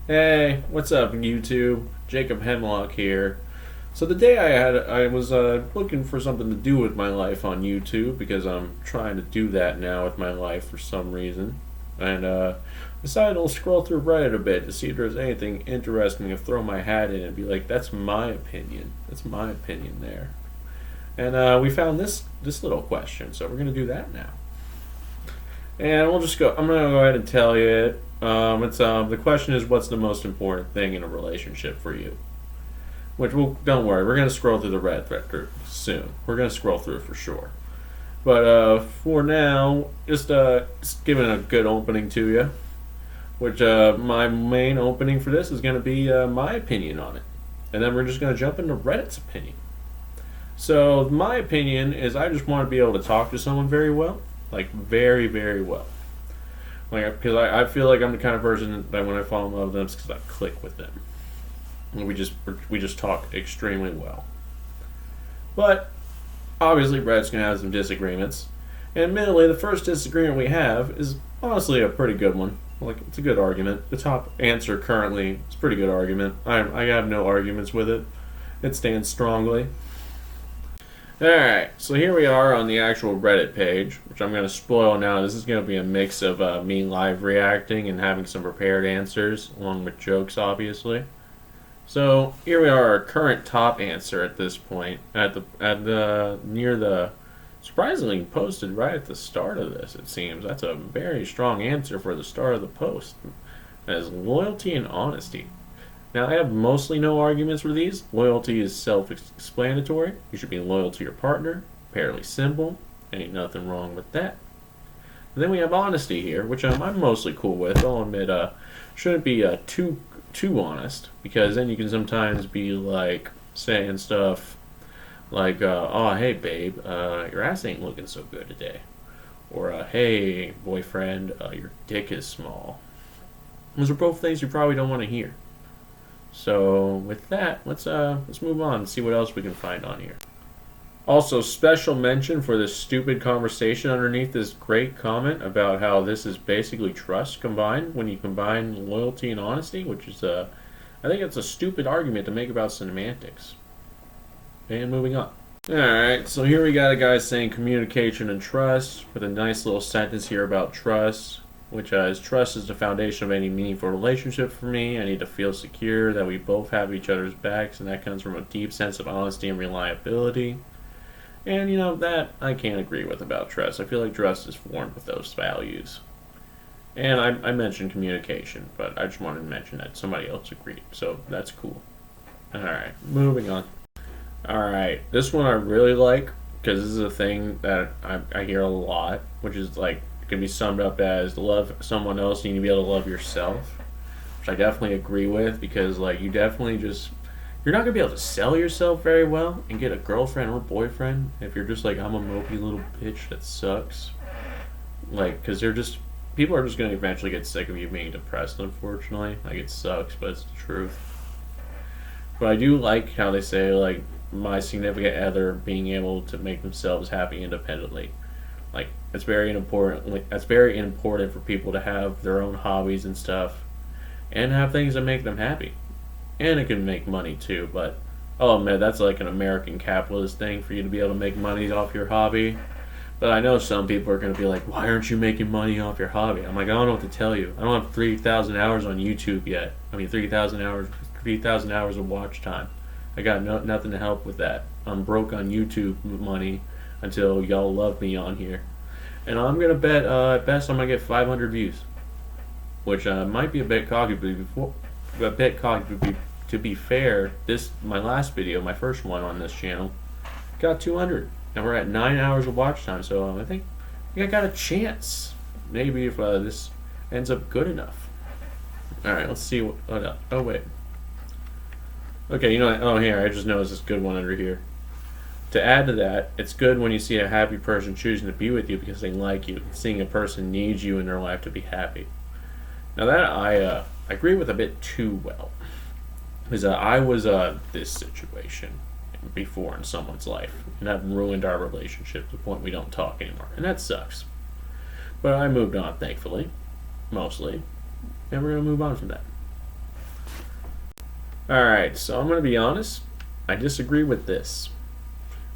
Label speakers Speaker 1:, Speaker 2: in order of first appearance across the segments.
Speaker 1: Hey, what's up, YouTube? Jacob Hemlock here. So the day I was looking for something to do with my life on YouTube because I'm trying to do that now with my life for some reason, and decided to scroll through Reddit a bit to see if there's anything interesting to throw my hat in and be like, that's my opinion. That's my opinion there. And we found this little question, so we're gonna do that now. And we'll just go. I'm gonna go ahead and tell you it. It's the question is, what's the most important thing in a relationship for you? Which don't worry, we're gonna scroll through the red thread soon. We're gonna scroll through for sure. But for now, just giving a good opening to you. Which my main opening for this is gonna be my opinion on it, and then we're just gonna jump into Reddit's opinion. So my opinion is, I just want to be able to talk to someone very well, like very very well. Like, because I feel like I'm the kind of person that when I fall in love with them, it's because I click with them. And we just talk extremely well. But obviously, Brett's gonna have some disagreements. And admittedly, the first disagreement we have is honestly a pretty good one. Like, it's a good argument. The top answer currently is a pretty good argument. I have no arguments with it. It stands strongly. Alright, so here we are on the actual Reddit page, which I'm going to spoil now. This is going to be a mix of me live reacting and having some prepared answers, along with jokes, obviously. So here we are, our current top answer at this point, near the surprisingly posted right at the start of this. It seems that's a very strong answer for the start of the post. That is loyalty and honesty. Now, I have mostly no arguments for these. Loyalty is self-explanatory. You should be loyal to your partner. Fairly simple. Ain't nothing wrong with that. And then we have honesty here, which I'm mostly cool with. I'll admit, shouldn't be too honest, because then you can sometimes be like saying stuff like, "Oh, hey, babe, your ass ain't looking so good today," or "Hey, boyfriend, your dick is small." Those are both things you probably don't want to hear. So with that, let's move on and see what else we can find on here. Also, special mention for this stupid conversation underneath this great comment about how this is basically trust combined when you combine loyalty and honesty, which is I think it's a stupid argument to make about semantics. And moving on. Alright, so here we got a guy saying communication and trust, with a nice little sentence here about trust, which is, trust is the foundation of any meaningful relationship for me. I need to feel secure that we both have each other's backs, and that comes from a deep sense of honesty and reliability. And, that I can't agree with about trust. I feel like trust is formed with those values. And I mentioned communication, but I just wanted to mention that somebody else agreed, so that's cool. Alright, moving on. Alright, this one I really like, because this is a thing that I hear a lot, which is like, can be summed up as, to love someone else, you need to be able to love yourself, which I definitely agree with, because like you're not going to be able to sell yourself very well and get a girlfriend or boyfriend if you're just like, I'm a mopey little bitch that sucks. Like, because people are just going to eventually get sick of you being depressed, unfortunately. Like, it sucks, but it's the truth. But I do like how they say, like, my significant other being able to make themselves happy independently. Like, it's very important. That's very important for people to have their own hobbies and stuff, and have things that make them happy. And it can make money too. But oh man, that's like an American capitalist thing for you to be able to make money off your hobby. But I know some people are going to be like, "Why aren't you making money off your hobby?" I'm like, I don't know what to tell you. I don't have 3,000 hours on YouTube yet. I mean, 3,000 hours of watch time. I got nothing to help with that. I'm broke on YouTube money until y'all love me on here. And I'm going to bet, at best, I'm going to get 500 views. Which might be a bit cocky, but to be fair, my last video, my first one on this channel, got 200. And we're at 9 hours of watch time, so I think I got a chance. Maybe if this ends up good enough. Alright, let's see what... Oh, wait. Okay, here, I just noticed this good one under here. To add to that, it's good when you see a happy person choosing to be with you because they like you, seeing a person needs you in their life to be happy. Now that I agree with a bit too well, because I was this situation before in someone's life, and that ruined our relationship to the point we don't talk anymore, and that sucks. But I moved on, thankfully, mostly, and we're gonna move on from that. Alright, so I'm going to be honest. I disagree with this.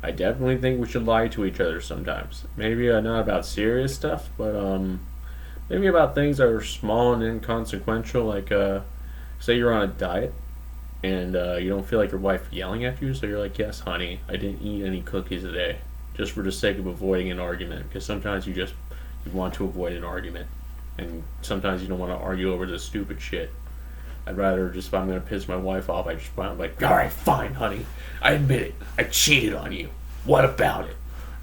Speaker 1: I definitely think we should lie to each other sometimes. Maybe not about serious stuff, but maybe about things that are small and inconsequential. Like, say you're on a diet and you don't feel like your wife yelling at you, so you're like, "Yes, honey, I didn't eat any cookies today," just for the sake of avoiding an argument. Because sometimes you want to avoid an argument, and sometimes you don't want to argue over this stupid shit. I'd rather just, if I'm going to piss my wife off, I'm like, all right, fine, honey. I admit it. I cheated on you. What about it?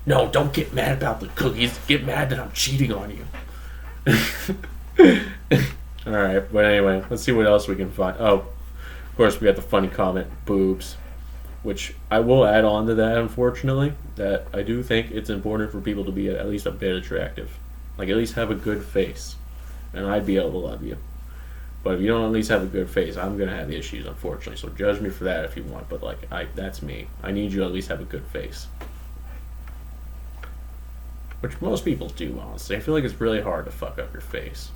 Speaker 1: No, don't get mad about the cookies. Get mad that I'm cheating on you. All right, but anyway, let's see what else we can find. Oh, of course, we got the funny comment, boobs, which I will add on to that, unfortunately, that I do think it's important for people to be at least a bit attractive. Like, at least have a good face, and I'd be able to love you. But if you don't at least have a good face, I'm gonna have issues, unfortunately. So judge me for that if you want. But that's me. I need you to at least have a good face, which most people do, honestly. I feel like it's really hard to fuck up your face.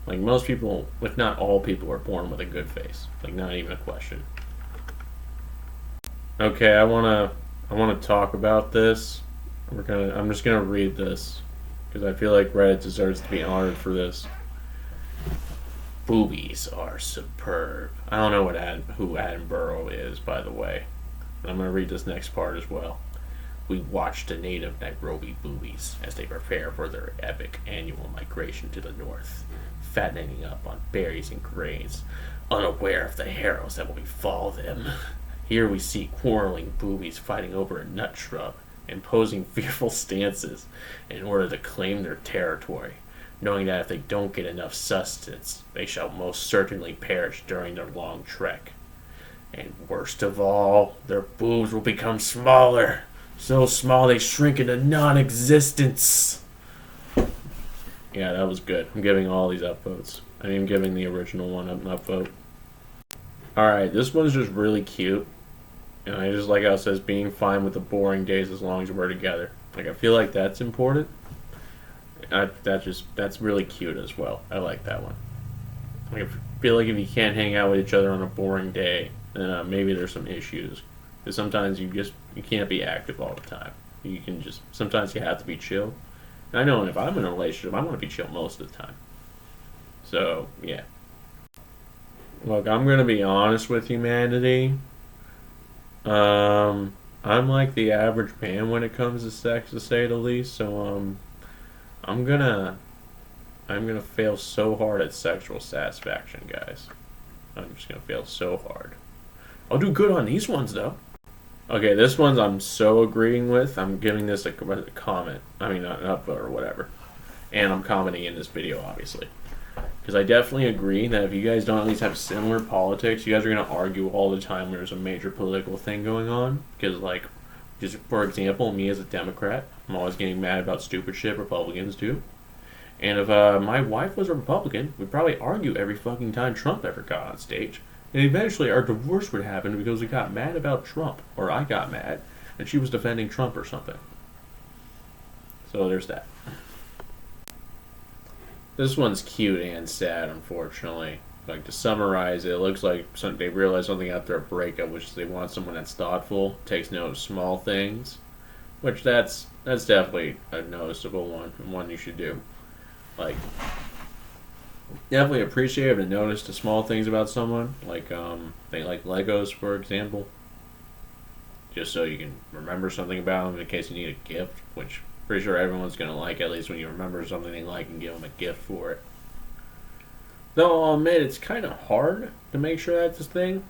Speaker 1: Like, most people, if not all people, are born with a good face. Like, not even a question. Okay, I wanna talk about this. I'm just gonna read this because I feel like Reddit deserves to be honored for this. Boobies are superb. I don't know who Attenborough is, by the way. But I'm going to read this next part as well. We watched the native Nairobi boobies as they prepare for their epic annual migration to the north, fattening up on berries and grains, unaware of the harrows that will befall them. Here we see quarreling boobies fighting over a nut shrub, imposing fearful stances in order to claim their territory, knowing that if they don't get enough sustenance, they shall most certainly perish during their long trek. And worst of all, their boobs will become smaller, so small they shrink into non-existence. Yeah, that was good. I'm giving all these upvotes. I'm even giving the original one an upvote. Alright, this one's just really cute. And I just like how it says, being fine with the boring days as long as we're together. Like, I feel like that's important. That's really cute as well. I like that one. I feel like if you can't hang out with each other on a boring day, then maybe there's some issues. Because sometimes you can't be active all the time. Sometimes you have to be chill. And I know if I'm in a relationship, I want to be chill most of the time. So, yeah. Look, I'm going to be honest with humanity. I'm like the average man when it comes to sex, to say the least. So, I'm gonna fail so hard at sexual satisfaction, guys. I'm just gonna fail so hard. I'll do good on these ones, though. Okay, this one's I'm so agreeing with. I'm giving this a comment. I mean, not an upvote or whatever. And I'm commenting in this video, obviously. Because I definitely agree that if you guys don't at least have similar politics, you guys are going to argue all the time when there's a major political thing going on. Because, like, just for example, me as a Democrat, I'm always getting mad about stupid shit Republicans do. And if my wife was a Republican, we'd probably argue every fucking time Trump ever got on stage. And eventually our divorce would happen because we got mad about Trump. Or I got mad, and she was defending Trump or something. So there's that. This one's cute and sad, unfortunately. Like, to summarize it, looks like they realize something after a breakup, which is they want someone that's thoughtful, takes note of small things. Which that's definitely a noticeable one you should do. Like, definitely appreciate and notice the small things about someone. Like, they like Legos, for example. Just so you can remember something about them in case you need a gift, which pretty sure everyone's going to like, at least when you remember something they like and give them a gift for it. Though I'll admit it's kind of hard to make sure that's a thing.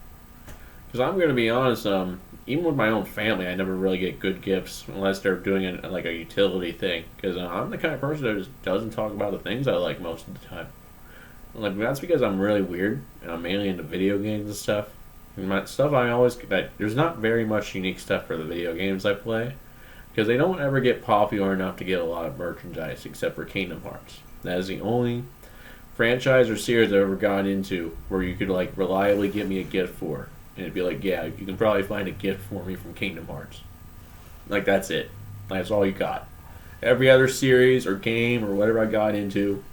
Speaker 1: Because I'm going to be honest, even with my own family, I never really get good gifts unless they're doing it like a utility thing. Because I'm the kind of person that just doesn't talk about the things I like most of the time. Like, that's because I'm really weird and I'm mainly into video games and stuff. And my stuff there's not very much unique stuff for the video games I play. Because they don't ever get popular enough to get a lot of merchandise except for Kingdom Hearts. That is the only franchise or series I've ever gotten into where you could like reliably get me a gift for. And it'd be like, yeah, you can probably find a gift for me from Kingdom Hearts. Like, that's it. That's all you got. Every other series or game or whatever I got into,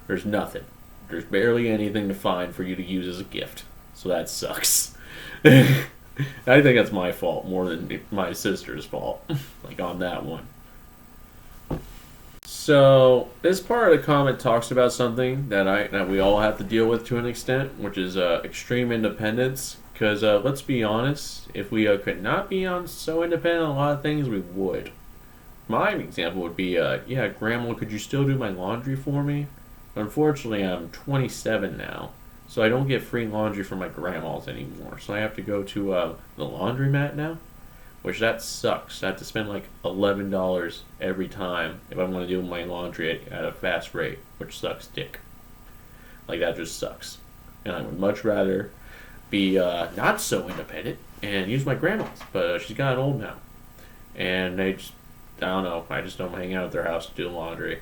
Speaker 1: there's nothing. There's barely anything to find for you to use as a gift. so that sucks. I think that's my fault more than my sister's fault, like on that one. So this part of the comment talks about something that we all have to deal with to an extent, which is extreme independence. Because let's be honest, if we could not be on so independent on a lot of things, we would. My example would be, yeah, Grandma, could you still do my laundry for me? Unfortunately, I'm 27 now, so I don't get free laundry from my grandmas anymore. So I have to go to the laundromat now, which that sucks. I have to spend like $11 every time if I want to do my laundry at a fast rate, which sucks dick. Like, that just sucks. And I would much rather be not so independent and use my grandma's, but she's gotten old now. And I don't know, I just don't hang out at their house to do laundry.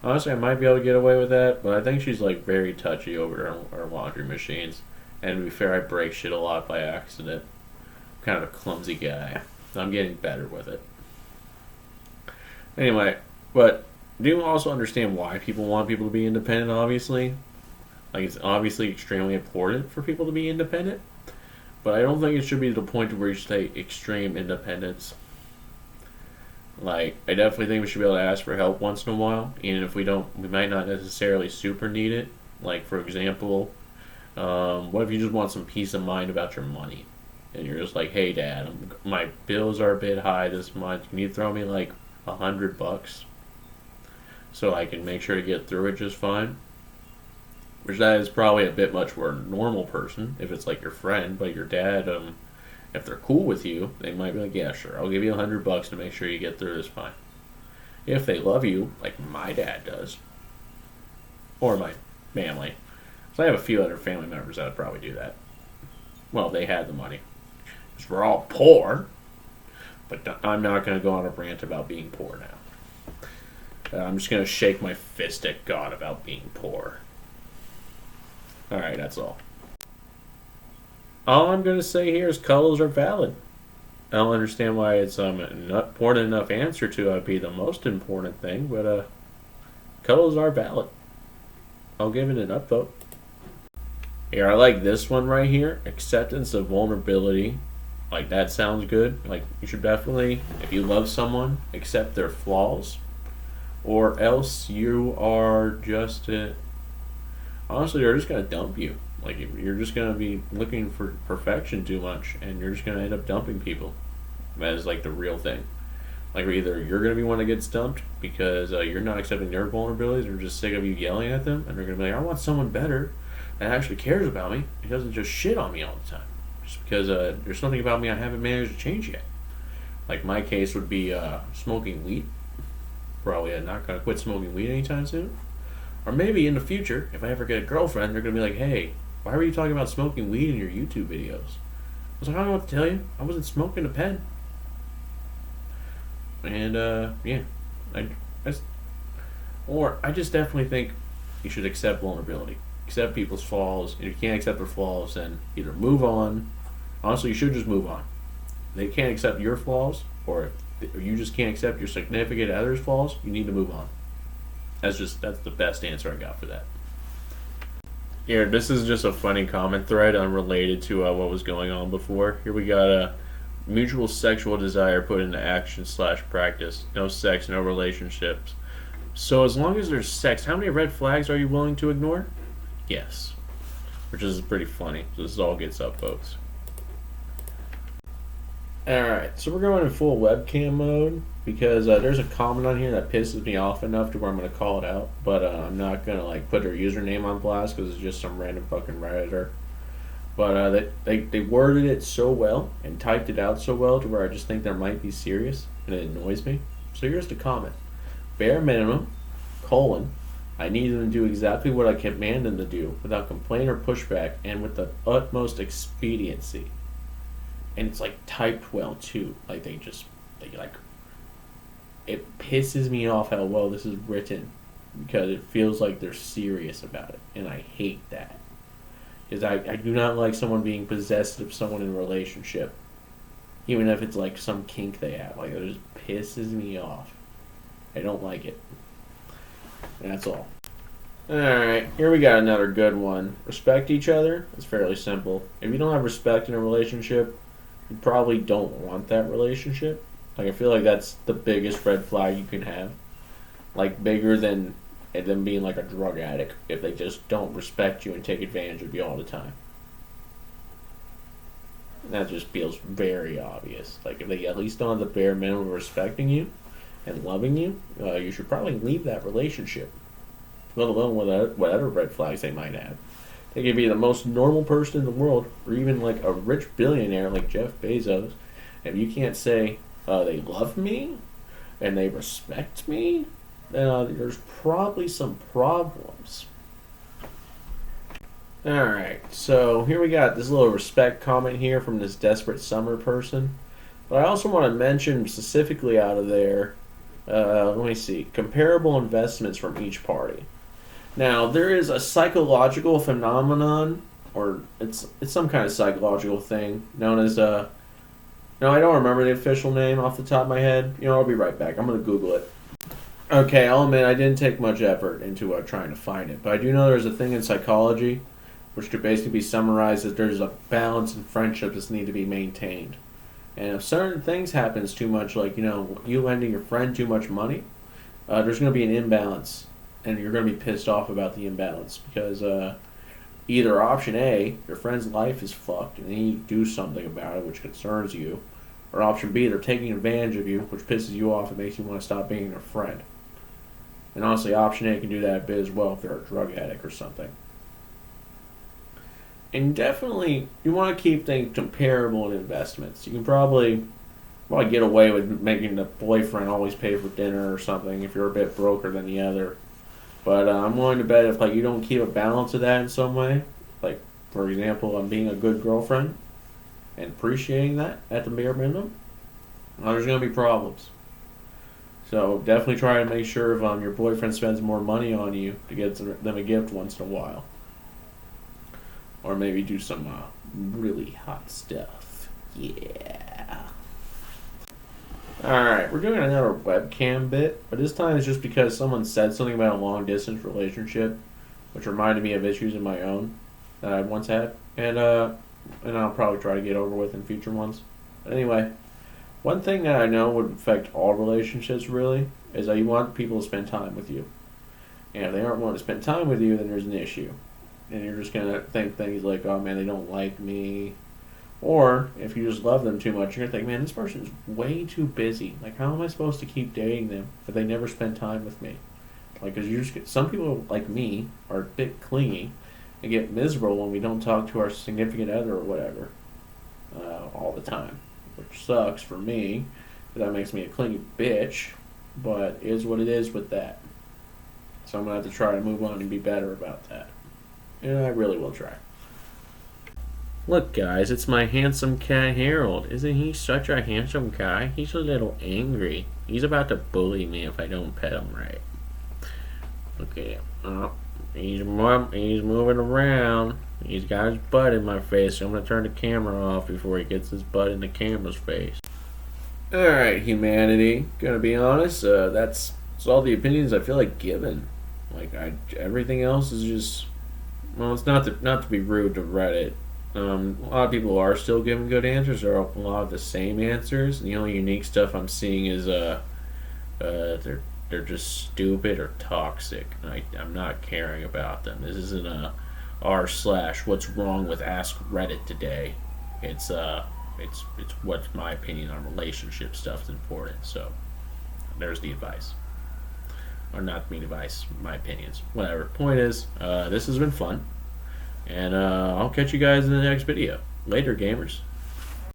Speaker 1: Honestly, I might be able to get away with that, but I think she's like very touchy over her laundry machines. And to be fair, I break shit a lot by accident. I'm kind of a clumsy guy. I'm getting better with it. Anyway, but do you also understand why people want people to be independent, obviously? Like, it's obviously extremely important for people to be independent, but I don't think it should be to the point where you say extreme independence. Like, I definitely think we should be able to ask for help once in a while, even if we might not necessarily super need it. Like, for example, what if you just want some peace of mind about your money? And you're just like, hey Dad, my bills are a bit high this month. Can you throw me like $100 so I can make sure to get through it just fine? Which that is probably a bit much for a normal person if it's like your friend, but your dad, if they're cool with you, they might be like, yeah, sure, I'll give you $100 to make sure you get through this fine. If they love you, like my dad does, or my family. So I have a few other family members that would probably do that. Well, they had the money. Because we're all poor. But I'm not going to go on a rant about being poor now. I'm just going to shake my fist at God about being poor. Alright, that's all. All I'm going to say here is colors are valid. I don't understand why it's not important enough answer to be the most important thing, but colors are valid. I'll give it an upvote. Here, I like this one right here. Acceptance of vulnerability. Like, that sounds good. Like, you should definitely, if you love someone, accept their flaws. Or else you are just, honestly, they're just going to dump you. Like, you're just going to be looking for perfection too much, and you're just going to end up dumping people. That is, like, the real thing. Like, either you're going to be one that gets dumped because you're not accepting their vulnerabilities, or just sick of you yelling at them, and they're going to be like, I want someone better that actually cares about me. He doesn't just shit on me all the time. Just because there's something about me I haven't managed to change yet. Like, my case would be smoking weed. Probably not going to quit smoking weed anytime soon. Or maybe in the future, if I ever get a girlfriend, they're going to be like, hey, why were you talking about smoking weed in your YouTube videos? I was like, I don't know what to tell you. I wasn't smoking a pen. And, yeah. I just definitely think you should accept vulnerability. Accept people's flaws. If you can't accept their flaws, then either move on. Honestly, you should just move on. If they can't accept your flaws, or if you just can't accept your significant other's flaws, you need to move on. That's the best answer I got for that. Here, this is just a funny comment thread unrelated to what was going on before. Here we got a mutual sexual desire put into action / practice. No sex, no relationships. So as long as there's sex, how many red flags are you willing to ignore? Yes. Which is pretty funny. So this all gets up, folks. Alright, so we're going in full webcam mode because there's a comment on here that pisses me off enough to where I'm going to call it out, but I'm not going to like put their username on blast because it's just some random fucking Redditor. But they worded it so well and typed it out so well to where I just think they might be serious, and it annoys me. So here's the comment. Bare minimum, : I need them to do exactly what I command them to do without complaint or pushback and with the utmost expediency. And it's like typed well too. Like they it pisses me off how well this is written because it feels like they're serious about it, and I hate that. Because I do not like someone being possessed of someone in a relationship, even if it's like some kink they have. Like, it just pisses me off. I don't like it. And that's all. Alright, here we got another good one. Respect each other. It's fairly simple. If you don't have respect in a relationship, you probably don't want that relationship. Like, I feel like that's the biggest red flag you can have. Like, bigger than them being like a drug addict if they just don't respect you and take advantage of you all the time. That just feels very obvious. Like, if they at least don't have the bare minimum of respecting you and loving you, you should probably leave that relationship. Let alone what other red flags they might have. They could be the most normal person in the world, or even like a rich billionaire like Jeff Bezos. If you can't say they love me and they respect me, then there's probably some problems. Alright, so here we got this little respect comment here from this desperate summer person. But I also want to mention specifically out of there, let me see, comparable investments from each party. Now, there is a psychological phenomenon, or it's some kind of psychological thing known as no, I don't remember the official name off the top of my head. I'll be right back. I'm going to Google it. Okay, I'll admit I didn't take much effort into trying to find it, but I do know there's a thing in psychology which could basically be summarized as there's a balance in friendships that need to be maintained. And if certain things happens too much, like, you lending your friend too much money, there's going to be an imbalance. And you're going to be pissed off about the imbalance because either option A, your friend's life is fucked and they need to do something about it, which concerns you, or option B, they're taking advantage of you, which pisses you off and makes you want to stop being their friend. And honestly, option A can do that a bit as well if they're a drug addict or something. And definitely, you want to keep things comparable in investments. You can probably get away with making the boyfriend always pay for dinner or something if you're a bit broker than the other. But I'm willing to bet if you don't keep a balance of that in some way, like for example, being a good girlfriend and appreciating that at the bare minimum, there's going to be problems. So definitely try to make sure if your boyfriend spends more money on you to get them a gift once in a while, or maybe do some really hot stuff. Yeah. Alright, we're doing another webcam bit, but this time it's just because someone said something about a long-distance relationship, which reminded me of issues of my own that I once had, and I'll probably try to get over with in future ones. But anyway, one thing that I know would affect all relationships, really, is that you want people to spend time with you. And if they aren't willing to spend time with you, then there's an issue. And you're just going to think things like, oh man, they don't like me. Or, if you just love them too much, you're going to think, man, this person's way too busy. Like, how am I supposed to keep dating them if they never spend time with me? Like, because some people, like me, are a bit clingy and get miserable when we don't talk to our significant other or whatever all the time. Which sucks for me, because that makes me a clingy bitch, but it is what it is with that. So I'm going to have to try to move on and be better about that. And I really will try. Look, guys, it's my handsome cat Harold. Isn't he such a handsome guy? He's a little angry. He's about to bully me if I don't pet him right. Look at him. Oh, he's moving around. He's got his butt in my face, so I'm going to turn the camera off before he gets his butt in the camera's face. Alright, humanity. Gonna be honest, that's all the opinions I feel like giving. Like, everything else is just... Well, it's not to be rude to Reddit. A lot of people are still giving good answers. There are a lot of the same answers. The only unique stuff I'm seeing is they're just stupid or toxic. I'm not caring about them. This isn't a r/what's wrong with AskReddit today. It's what's my opinion on relationship stuff is important. So there's the advice. Or not me advice, my opinions. Whatever. Point is, this has been fun. And I'll catch you guys in the next video. Later, gamers.